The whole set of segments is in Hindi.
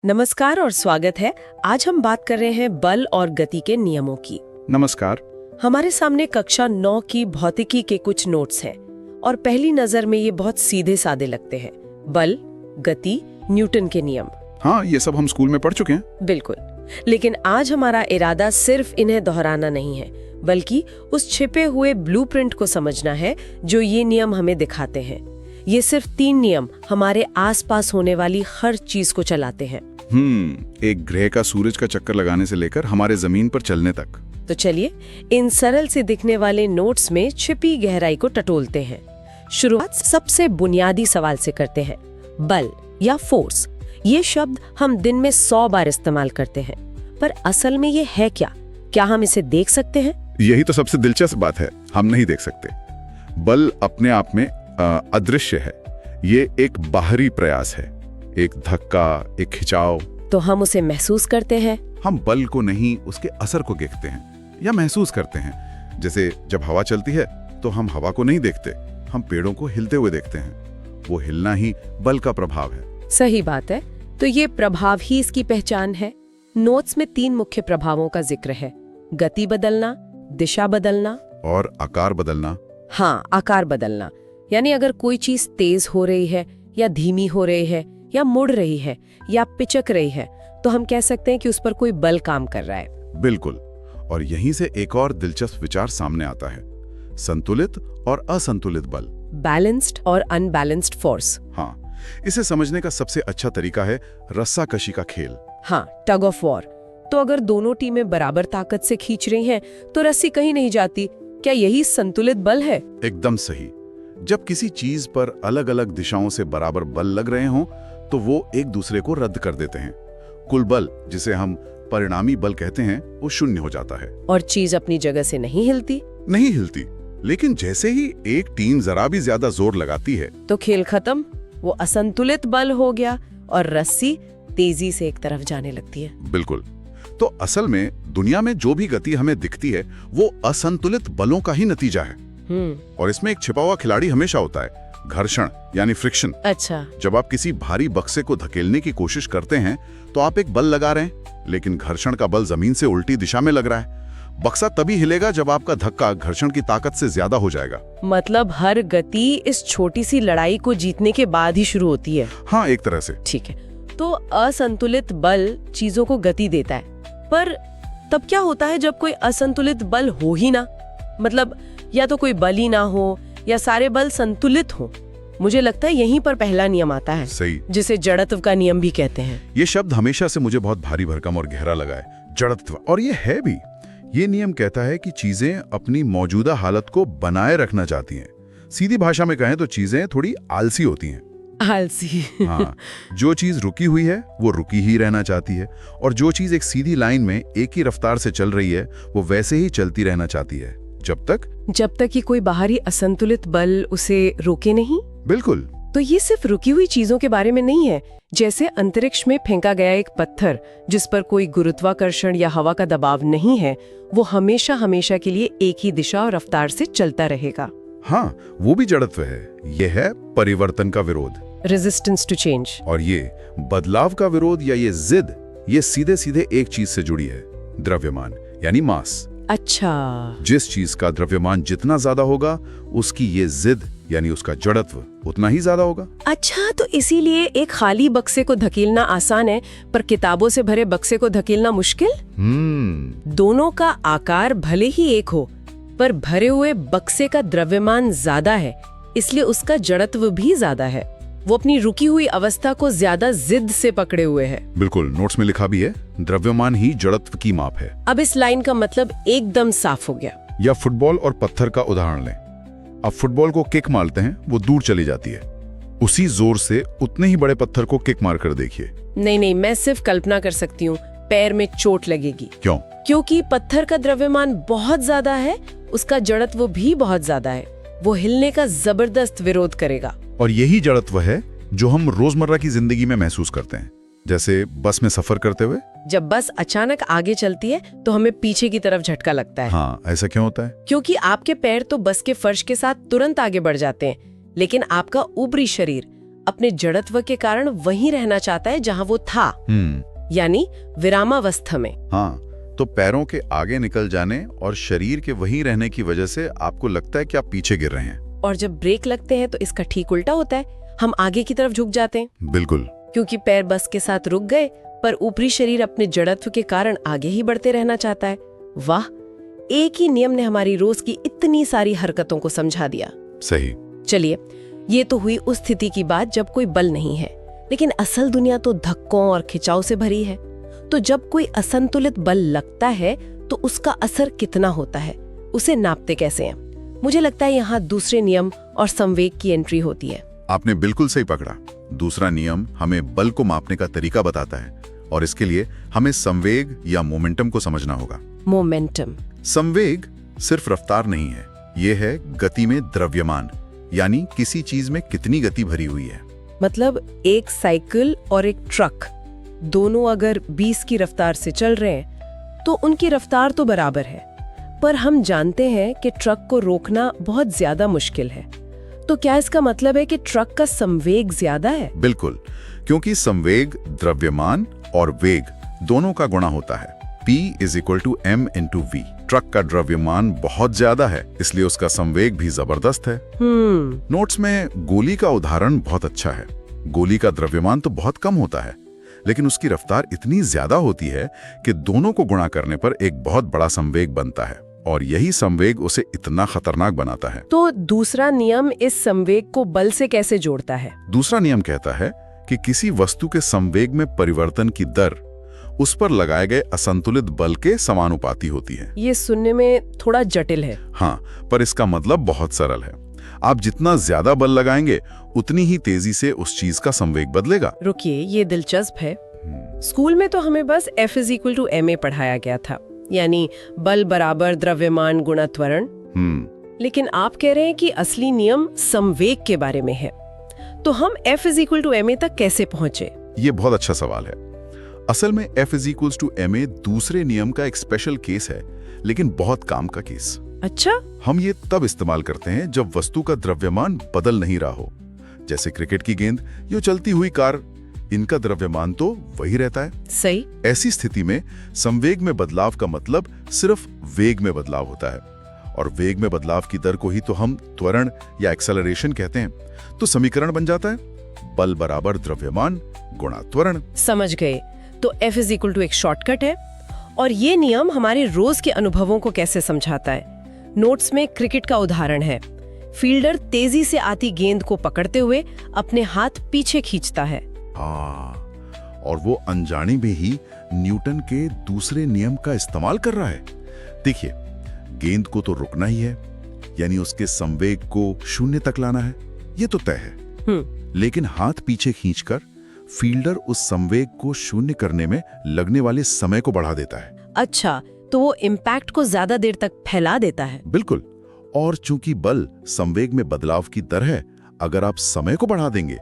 नमस्कार और स्वागत है। आज हम बात कर रहे हैं बल और गति के नियमों की। नमस्कार। हमारे सामने कक्षा 9 की भौतिकी के कुछ नोट्स हैं और पहली नजर में ये बहुत सीधे सादे लगते हैं। बल, गति, न्यूटन के नियम। हाँ, ये सब हम स्कूल में पढ़ चुके हैं। बिल्कुल, लेकिन आज हमारा इरादा सिर्फ इन्हें दोहराना नहीं है, बल्कि उस छिपे हुए ब्लूप्रिंट को समझना है जो ये नियम हमें दिखाते हैं। ये सिर्फ 3 नियम हमारे आसपास होने वाली हर चीज को चलाते हैं। एक ग्रह का सूरज का चक्कर लगाने से लेकर हमारे जमीन पर चलने तक। तो चलिए इन सरल से दिखने वाले नोट्स में छिपी गहराई को टटोलते हैं। शुरुआत सबसे बुनियादी सवाल से करते हैं। बल या फोर्स, ये शब्द हम दिन में 100 बार इस्तेमाल करते हैं, पर असल में ये है क्या? क्या हम इसे देख सकते हैं? यही तो सबसे दिलचस्प बात है, हम नहीं देख सकते। बल अपने आप में अदृश्य है। ये एक बाहरी प्रयास है, एक धक्का, एक खिंचाव। तो हम उसे महसूस करते हैं। हम बल को नहीं, उसके असर को देखते हैं या महसूस करते हैं। जैसे जब हवा चलती है तो हम हवा को नहीं देखते, हम पेड़ों को हिलते हुए देखते हैं। वो हिलना ही बल का प्रभाव है। सही बात है। तो ये प्रभाव ही इसकी पहचान है। नोट्स में 3 मुख्य प्रभावों का जिक्र है: गति बदलना, दिशा बदलना और आकार बदलना। हाँ, आकार बदलना, यानी अगर कोई चीज तेज हो रही है या धीमी हो रही है या मुड़ रही है या पिचक रही है, तो हम कह सकते हैं कि उस पर कोई बल काम कर रहा है। बिल्कुल। और यहीं से एक और दिलचस्प विचार सामने आता है: संतुलित और असंतुलित बल, बैलेंस्ड और अनबैलेंस्ड फोर्स। हाँ, इसे समझने का सबसे अच्छा तरीका है रस्साकशी का खेल। हाँ, टग ऑफ वॉर। तो अगर दोनों टीमें बराबर ताकत से खींच रही हैं, तो रस्सी कहीं नहीं जाती। क्या यही संतुलित बल है? एकदम सही। जब किसी चीज पर अलग अलग दिशाओं से बराबर बल लग रहे हों, तो वो एक दूसरे को रद्द कर देते हैं। कुल बल, जिसे हम परिणामी बल कहते हैं, वो शून्य हो जाता है। और चीज अपनी जगह से नहीं हिलती। लेकिन जैसे ही एक टीम जरा भी ज्यादा जोर लगाती है, तो खेल खत्म। वो असंतुलित बल हो गया और रस्सी तेजी से एक तरफ जाने लगती है। बिल्कुल। तो असल में दुनिया में जो भी गति हमें दिखती है, वो असंतुलित बलों का ही नतीजा है। और इसमें एक छिपा हुआ खिलाड़ी हमेशा होता है, घर्षण यानी फ्रिक्शन। अच्छा। जब आप किसी भारी बक्से को धकेलने की कोशिश करते हैं, तो आप एक बल लगा रहे हैं, लेकिन घर्षण का बल जमीन से उल्टी दिशा में लग रहा है। बक्सा तभी हिलेगा जब आपका धक्का घर्षण की ताकत से ज्यादा हो जाएगा। मतलब हर गति इस छोटी सी लड़ाई को जीतने के बाद ही शुरू होती है। हाँ, एक तरह से। ठीक है। तो असंतुलित बल चीजों को गति देता है, पर तब क्या होता है जब कोई असंतुलित बल हो ही ना? मतलब या तो कोई बल ही ना हो या सारे बल संतुलित हो। मुझे लगता है यहीं पर पहला नियम आता है। सही। जिसे जड़त्व का नियम भी कहते हैं। ये शब्द हमेशा से मुझे बहुत भारी भरकम और गहरा लगा है, जड़त्व। और ये है भी। ये नियम कहता है कि चीजें अपनी मौजूदा हालत को बनाए रखना चाहती हैं। सीधी भाषा में कहें तो चीजें थोड़ी आलसी होती हैं। आलसी। हाँ, जो चीज रुकी हुई है वो रुकी ही रहना चाहती है, और जो चीज एक सीधी लाइन में एक ही रफ्तार से चल रही है, वो वैसे ही चलती रहना चाहती है, जब तक कि कोई बाहरी असंतुलित बल उसे रोके नहीं। बिल्कुल। तो ये सिर्फ रुकी हुई चीजों के बारे में नहीं है। जैसे अंतरिक्ष में फेंका गया एक पत्थर जिस पर कोई गुरुत्वाकर्षण या हवा का दबाव नहीं है, वो हमेशा हमेशा के लिए एक ही दिशा और रफ्तार से चलता रहेगा। हाँ, वो भी जड़त्व है। ये है परिवर्तन का विरोध, रेजिस्टेंस टू चेंज। और ये बदलाव का विरोध या ये जिद, ये सीधे सीधे एक चीज से जुड़ी है, द्रव्यमान यानी मास। अच्छा। जिस चीज का द्रव्यमान जितना ज्यादा होगा, उसकी ये जिद यानी उसका जड़त्व उतना ही ज्यादा होगा। अच्छा, तो इसीलिए एक खाली बक्से को धकेलना आसान है, पर किताबों से भरे बक्से को धकेलना मुश्किल। दोनों का आकार भले ही एक हो, पर भरे हुए बक्से का द्रव्यमान ज्यादा है, इसलिए उसका जड़त्व भी ज्यादा है। वो अपनी रुकी हुई अवस्था को ज्यादा जिद से पकड़े हुए है। बिल्कुल, नोट्स में लिखा भी है, द्रव्यमान ही जड़त्व की माप है। अब इस लाइन का मतलब एकदम साफ हो गया। या फुटबॉल और पत्थर का उदाहरण लें। अब फुटबॉल को किक मारते हैं, वो दूर चली जाती है। उसी जोर से उतने ही बड़े पत्थर को किक मार कर देखिए। नहीं, मैं सिर्फ कल्पना कर सकती हूँ, पैर में चोट लगेगी। क्यों? क्योंकि पत्थर का द्रव्यमान बहुत ज्यादा है, उसका जड़त्व भी बहुत ज्यादा है। वो हिलने का जबरदस्त विरोध करेगा। और यही जड़त्व है जो हम रोजमर्रा की जिंदगी में महसूस करते हैं। जैसे बस में सफर करते हुए, जब बस अचानक आगे चलती है तो हमें पीछे की तरफ झटका लगता है। हाँ, ऐसा क्यों होता है? क्योंकि आपके पैर तो बस के फर्श के साथ तुरंत आगे बढ़ जाते हैं, लेकिन आपका ऊपरी शरीर, अपने जड़त्व के कारण वहीं रहना चाहता है जहां वो था, यानी विरामावस्था में। हाँ, तो पैरों के आगे निकल जाने और शरीर के वहीं रहने की वजह से आपको लगता है कि आप पीछे गिर रहे हैं। और जब ब्रेक लगते हैं तो इसका ठीक उल्टा होता है, हम आगे की तरफ झुक जाते हैं। बिल्कुल, क्योंकि पैर बस के साथ रुक गए, पर ऊपरी शरीर अपने जड़त्व के कारण आगे ही बढ़ते रहना चाहता है। वाह, एक ही नियम ने हमारी रोज की इतनी सारी हरकतों को समझा दिया। सही। चलिए, ये तो हुई उस स्थिति की बात जब कोई बल नहीं है, लेकिन असल दुनिया तो धक्कों और खिंचाव से भरी है। तो जब कोई असंतुलित बल लगता है तो उसका असर कितना होता है, उसे नापते कैसे हैं? मुझे लगता है यहाँ दूसरे नियम और संवेग की एंट्री होती है। आपने बिल्कुल सही पकड़ा। दूसरा नियम हमें बल को मापने का तरीका बताता है, और इसके लिए हमें संवेग या मोमेंटम को समझना होगा। मोमेंटम। संवेग सिर्फ रफ्तार नहीं है, ये है गति में द्रव्यमान, यानी किसी चीज में कितनी गति भरी हुई है। मतलब एक साइकिल और एक ट्रक दोनों अगर 20 की रफ्तार से चल रहे हैं तो उनकी रफ्तार तो बराबर है, पर हम जानते हैं कि ट्रक को रोकना बहुत ज्यादा मुश्किल है। तो क्या इसका मतलब है कि ट्रक का संवेग ज्यादा है? बिल्कुल, क्योंकि संवेग द्रव्यमान और वेग दोनों का गुणा होता है। P = m × v। ट्रक का द्रव्यमान बहुत ज्यादा है, इसलिए उसका संवेग भी जबरदस्त है। नोट्स में गोली का उदाहरण बहुत अच्छा है। गोली का द्रव्यमान तो बहुत कम होता है, लेकिन उसकी रफ्तार इतनी ज्यादा होती है कि दोनों को गुणा करने पर एक बहुत बड़ा संवेग बनता है, और यही संवेग उसे इतना खतरनाक बनाता है। तो दूसरा नियम इस संवेग को बल से कैसे जोड़ता है? दूसरा नियम कहता है कि किसी वस्तु के संवेग में परिवर्तन की दर उस पर लगाए गए असंतुलित बल के समानुपाती होती है। ये सुनने में थोड़ा जटिल है। हाँ, पर इसका मतलब बहुत सरल है। आप जितना ज्यादा बल लगाएंगे उतनी ही तेजी से उस चीज का संवेग बदलेगा। रुकिए, ये दिलचस्प है। स्कूल में तो हमें बस F = ma पढ़ाया गया था, यानी बल बराबर द्रव्यमान गुणा त्वरण। लेकिन आप कह रहे हैं कि असली नियम संवेग के बारे में है। तो हम F = ma तक कैसे पहुंचे? ये बहुत अच्छा सवाल है। असल में F = ma दूसरे नियम का एक स्पेशल केस है, लेकिन बहुत काम का केस। अच्छा, हम ये तब इस्तेमाल करते हैं जब वस्तु का द्रव्यमान बदल नहीं रहा हो, जैसे क्रिकेट की गेंद या चलती हुई कार। इनका द्रव्यमान तो वही रहता है। सही। ऐसी स्थिति में संवेग में बदलाव का मतलब सिर्फ वेग में बदलाव होता है, और वेग में बदलाव की दर को ही तो हम त्वरण या एक्सेलरेशन कहते हैं। तो समीकरण बन जाता है बल बराबर द्रव्यमान गुणा त्वरण। समझ गए। तो F = एक शॉर्टकट है। और ये नियम हमारे रोज के अनुभवों को कैसे समझाता है? नोट्स में क्रिकेट का उदाहरण है। फील्डर तेजी से आती गेंद को पकड़ते हुए अपने हाथ पीछे खींचता है। और वो अनजाने में ही न्यूटन के दूसरे नियम का इस्तेमाल कर रहा है। देखिए, गेंद को तो रुकना ही है, यानी उसके संवेग को 0 तक लाना है, ये तो तय है। लेकिन हाथ पीछे खींचकर फील्डर उस संवेग को 0 करने में लगने वाले समय को बढ़ा देता है। अच्छा, तो वो इम्पैक्ट को ज्यादा देर तक फैला देता है। बिल्कुल। और चूंकि बल संवेग में बदलाव की दर है, अगर आप समय को बढ़ा देंगे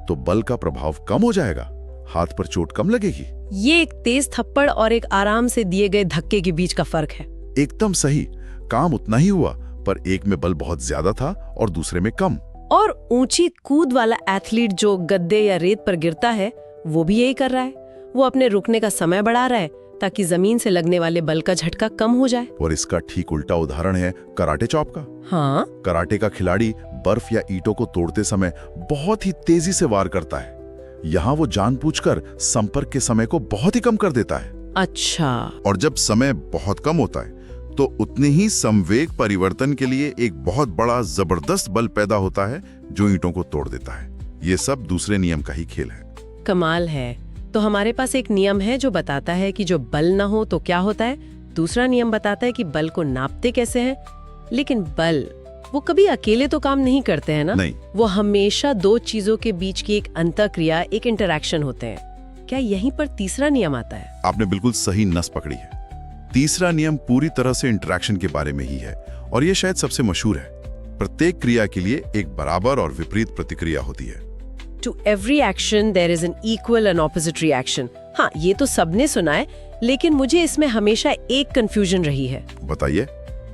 तो बल का प्रभाव कम हो जाएगा, हाथ पर चोट कम लगेगी। ये एक तेज थप्पड़ और एक आराम से दिए गए धक्के के बीच का फर्क है। एकदम सही। काम उतना ही हुआ, पर एक में बल बहुत ज्यादा था और दूसरे में कम। और ऊंची कूद वाला एथलीट जो गद्दे या रेत पर गिरता है, वो भी यही कर रहा है। वो अपने रुकने का समय बढ़ा रहा है ताकि जमीन से लगने वाले बल का झटका कम हो जाए। और इसका ठीक उल्टा उदाहरण है कराटे चॉप का। हाँ, कराटे का खिलाड़ी बर्फ या ईंटों को तोड़ते समय बहुत ही तेजी से वार करता है। यहाँ वो जानबूझकर संपर्क के समय को बहुत ही कम कर देता है। अच्छा। और जब समय बहुत कम होता है तो उतने ही संवेग परिवर्तन के लिए एक बहुत बड़ा जबरदस्त बल पैदा होता है जो ईंटों को तोड़ देता है। ये सब दूसरे नियम का ही खेल है। कमाल है। तो हमारे पास एक नियम है जो बताता है कि जो बल ना हो तो क्या होता है, दूसरा नियम बताता है कि बल को नापते कैसे हैं। लेकिन बल वो कभी अकेले तो काम नहीं करते हैं ना? नहीं। वो हमेशा दो चीजों के बीच की एक अंतःक्रिया, एक इंटरैक्शन होते हैं। क्या यहीं पर तीसरा नियम आता है? आपने बिल्कुल सही नस पकड़ी है। तीसरा नियम पूरी तरह से इंटरैक्शन के बारे में ही है, और ये शायद सबसे मशहूर है। प्रत्येक क्रिया के लिए एक बराबर और विपरीत प्रतिक्रिया होती है। To every action there is an equal and opposite reaction। हाँ, ये तो सबने सुना है, लेकिन मुझे इसमें हमेशा एक कंफ्यूजन रही है। बताइए।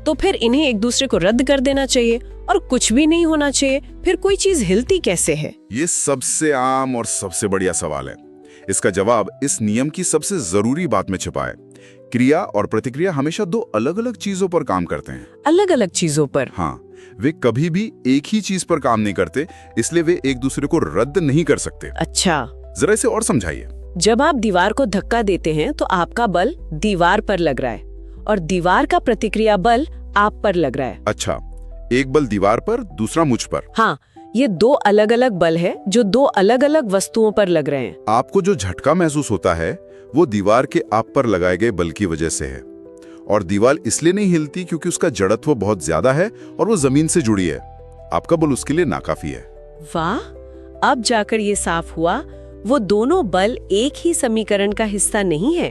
तो फिर इन्हें एक दूसरे को रद्द कर देना चाहिए और कुछ भी नहीं होना चाहिए। फिर कोई चीज हिलती कैसे है? ये सबसे आम और सबसे बढ़िया सवाल है। इसका जवाब इस नियम की सबसे जरूरी बात में छिपा है। क्रिया और प्रतिक्रिया हमेशा दो अलग अलग चीजों पर काम करते हैं। अलग अलग चीजों पर? हाँ, वे कभी भी एक ही चीज पर काम नहीं करते, इसलिए वे एक दूसरे को रद्द नहीं कर सकते। अच्छा, जरा इसे और समझाइए। जब आप दीवार को धक्का देते हैं तो आपका बल दीवार पर लग रहा है और दीवार का प्रतिक्रिया बल आप पर लग रहा है। अच्छा, एक बल दीवार पर, दूसरा मुझ पर। हाँ, ये दो अलग अलग बल है जो दो अलग अलग वस्तुओं पर लग रहे हैं। आपको जो झटका महसूस होता है वो दीवार के आप पर लगाए गए बल की वजह से है, और दीवार इसलिए नहीं हिलती क्योंकि उसका जड़त्व बहुत ज्यादा है और वो जमीन से जुड़ी है। आपका बल उसके लिए नाकाफी है। वाह, अब जाकर ये साफ हुआ, वो दोनों बल एक ही समीकरण का हिस्सा नहीं है।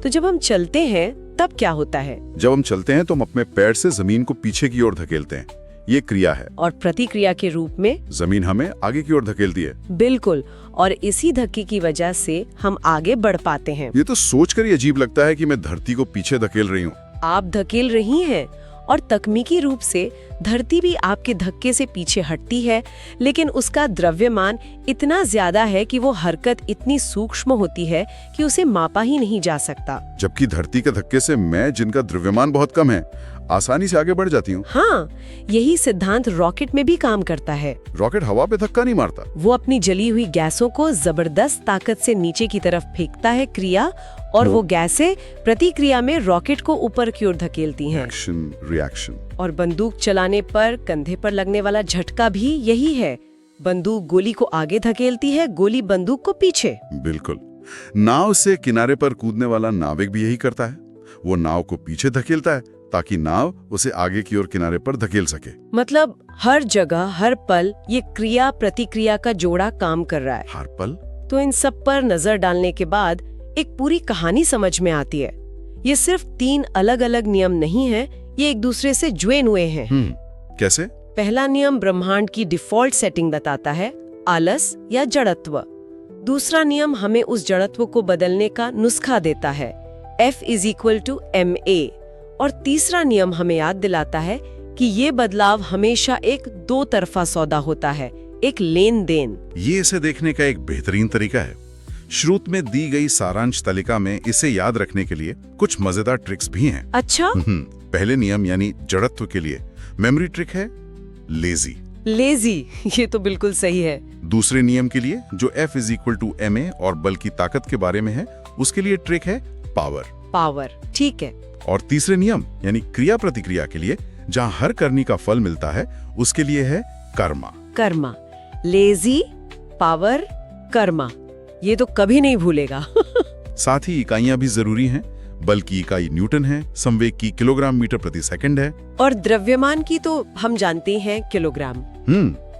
तो जब हम चलते हैं तब क्या होता है? जब हम चलते हैं तो हम अपने पैर से जमीन को पीछे की ओर धकेलते हैं, ये क्रिया है। और प्रतिक्रिया के रूप में जमीन हमें आगे की ओर धकेलती है। बिल्कुल, और इसी धक्के की वजह से हम आगे बढ़ पाते हैं। ये तो सोचकर ही अजीब लगता है कि मैं धरती को पीछे धकेल रही हूँ। आप धकेल रही हैं, और तकनीकी रूप से धरती भी आपके धक्के से पीछे हटती है, लेकिन उसका द्रव्यमान इतना ज्यादा है कि वो हरकत इतनी सूक्ष्म होती है कि उसे मापा ही नहीं जा सकता। जबकि धरती के धक्के से मैं, जिनका द्रव्यमान बहुत कम है, आसानी से आगे बढ़ जाती हूँ। हाँ, यही सिद्धांत रॉकेट में भी काम करता है। रॉकेट हवा पे धक्का नहीं मारता, वो अपनी जली हुई गैसों को जबरदस्त ताकत से नीचे की तरफ फेंकता है क्रिया, और वो गैसें प्रतिक्रिया में रॉकेट को ऊपर की ओर धकेलती हैं। Action reaction. और बंदूक चलाने पर कंधे पर लगने वाला झटका भी यही है। बंदूक गोली को आगे धकेलती है, गोली बंदूक को पीछे। बिल्कुल। नाव से किनारे पर कूदने वाला नाविक भी यही करता है। वो नाव को पीछे धकेलता है ताकि नाव उसे आगे की ओर किनारे पर धकेल सके। मतलब हर जगह हर पल ये क्रिया प्रतिक्रिया का जोड़ा काम कर रहा है। हर पल। तो इन सब पर नजर डालने के बाद एक पूरी कहानी समझ में आती है। ये सिर्फ 3 अलग अलग नियम नहीं है, ये एक दूसरे से जुड़े हुए हैं। कैसे? पहला नियम ब्रह्मांड की डिफॉल्ट सेटिंग बताता है, आलस या जड़त्व। दूसरा नियम हमें उस जड़त्व को बदलने का नुस्खा देता है, F = ma। और तीसरा नियम हमें याद दिलाता है कि ये बदलाव हमेशा एक दो तरफा सौदा होता है, एक लेन देन। ये इसे देखने का एक बेहतरीन तरीका है। श्रुत में दी गई सारांश तालिका में इसे याद रखने के लिए कुछ मजेदार ट्रिक्स भी हैं। अच्छा? पहले नियम यानी जड़त्व के लिए मेमोरी ट्रिक है लेजी। लेजी, ये तो बिल्कुल सही है। दूसरे नियम के लिए जो F = ma और बल की ताकत के बारे में है, उसके लिए ट्रिक है पावर। पावर, ठीक है। और तीसरे नियम यानी क्रिया प्रतिक्रिया के लिए जहाँ हर करनी का फल मिलता है, उसके लिए है कर्मा। कर्मा, लेजी, पावर, कर्मा, ये तो कभी नहीं भूलेगा। साथ ही इकाइयां भी जरूरी हैं। बल की इकाई न्यूटन है, संवेग की किलोग्राम मीटर प्रति सेकंड है, और द्रव्यमान की तो हम जानते हैं किलोग्राम।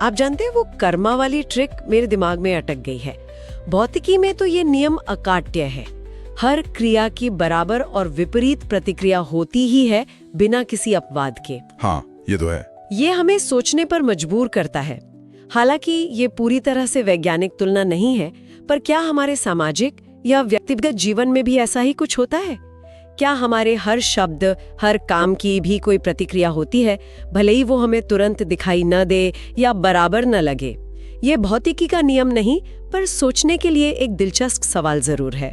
आप जानते हैं वो कर्मा वाली ट्रिक मेरे दिमाग में अटक गई है। भौतिकी में तो ये नियम अकाट्य है, हर क्रिया की बराबर और विपरीत प्रतिक्रिया होती ही है बिना किसी अपवाद के। हाँ, ये तो है। ये हमें सोचने पर मजबूर करता है। हालांकि ये पूरी तरह से वैज्ञानिक तुलना नहीं है, पर क्या हमारे सामाजिक या व्यक्तिगत जीवन में भी ऐसा ही कुछ होता है? क्या हमारे हर शब्द, हर काम की भी कोई प्रतिक्रिया होती है, भले ही वो हमें तुरंत दिखाई न दे या बराबर न लगे? ये भौतिकी का नियम नहीं, पर सोचने के लिए एक दिलचस्प सवाल जरूर है।